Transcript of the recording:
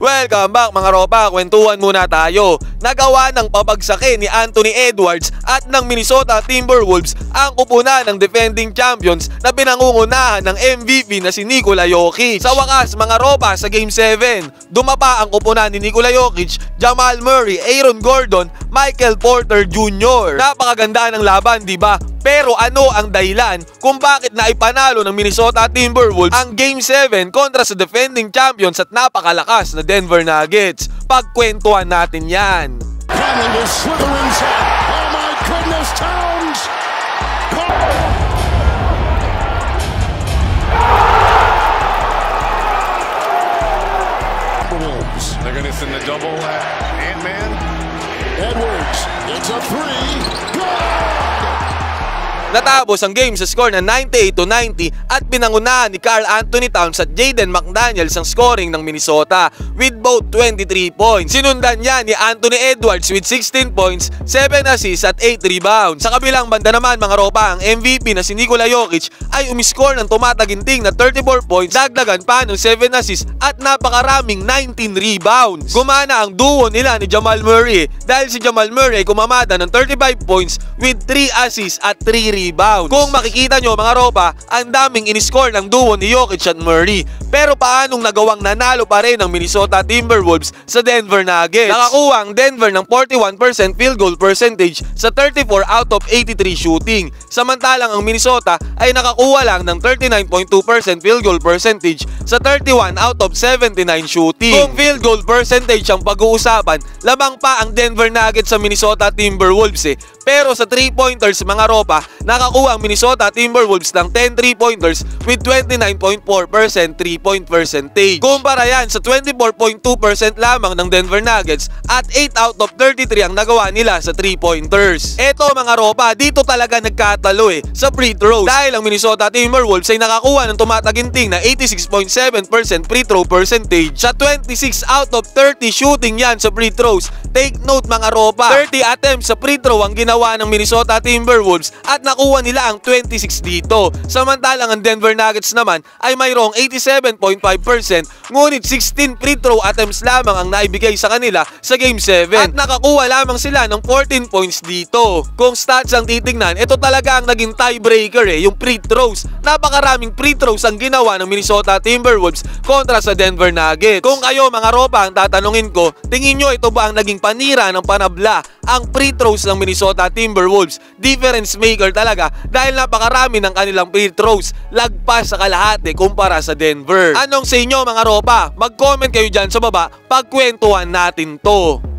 Welcome back mga ropa, kwentuhan muna tayo. Nagawa ng pabagsakin ni Anthony Edwards at ng Minnesota Timberwolves ang kupunan ng defending champions na pinangungunahan ng MVP na si Nikola Jokic. Sa wakas mga ropa, sa Game 7, dumapa ang kupunan ni Nikola Jokic, Jamal Murray, Aaron Gordon, Michael Porter Jr. Napakaganda ng laban, di ba? Pero ano ang dahilan kung bakit naipanalo ng Minnesota Timberwolves ang Game 7 kontra sa defending champions at napakalakas na Denver Nuggets? Pagkwentuhan natin yan. Oh my goodness, Towns! They're going to send the double Ant-Man. Edwards, it's a three. Good! Natapos ang game sa score na 98-90 at pinangunahan ni Karl Anthony Towns at Jaden McDaniels ang scoring ng Minnesota with both 23 points. Sinundan niya ni Anthony Edwards with 16 points, 7 assists at 8 rebounds. Sa kabilang banda naman mga ropa, ang MVP na si Nikola Jokic ay umiscore ng tumataginting na 34 points, dagdagan pa ng 7 assists at napakaraming 19 rebounds. Gumana ang duo nila ni Jamal Murray dahil si Jamal Murray ay kumamada ng 35 points with 3 assists at 3 rebounds. Kung makikita nyo mga ropa, ang daming in-score ng duo ni Jokic at Murray. Pero paanong nagawang nanalo pa rin ang Minnesota Timberwolves sa Denver Nuggets? Nakakuha ang Denver ng 41% field goal percentage sa 34 out of 83 shooting. Samantalang ang Minnesota ay nakakuha lang ng 39.2% field goal percentage sa 31 out of 79 shooting. Kung field goal percentage ang pag-uusapan, lamang pa ang Denver Nuggets sa Minnesota Timberwolves eh. Pero sa 3-pointers mga ropa, nakakuha ang Minnesota Timberwolves ng 10 3-pointers with 29.4% 3-point percentage. Kumpara yan sa 24.2% lamang ng Denver Nuggets at 8 out of 33 ang nagawa nila sa 3-pointers. Eto mga ropa, dito talaga nagkatalo eh sa free throws dahil ang Minnesota Timberwolves ay nakakuha ng tumataginting na 86.7% free throw percentage. Sa 26 out of 30 shooting yan sa free throws. Take note mga ropa, 30 attempts sa free throw ang ginawa ng Minnesota Timberwolves at nakuha nila ang 26 dito. Samantalang ang Denver Nuggets naman ay mayroong 87.5% ngunit 16 free throw attempts lamang ang naibigay sa kanila sa Game 7 at nakakuha lamang sila ng 14 points dito. Kung stats ang titignan, ito talaga ang naging tiebreaker eh, yung free throws. Napakaraming free throws ang ginawa ng Minnesota Timberwolves kontra sa Denver Nuggets. Kung kayo mga ropa ang tatanungin ko, tingin nyo ito ba ang naging panira ng panabla ang free throws ng Minnesota Timberwolves? Difference maker talaga dahil napakarami ng kanilang free throws, lagpas sa kalahati kumpara sa Denver. Anong sa inyo mga ropa? Mag-comment kayo dyan sa baba, pagkwentuhan natin to.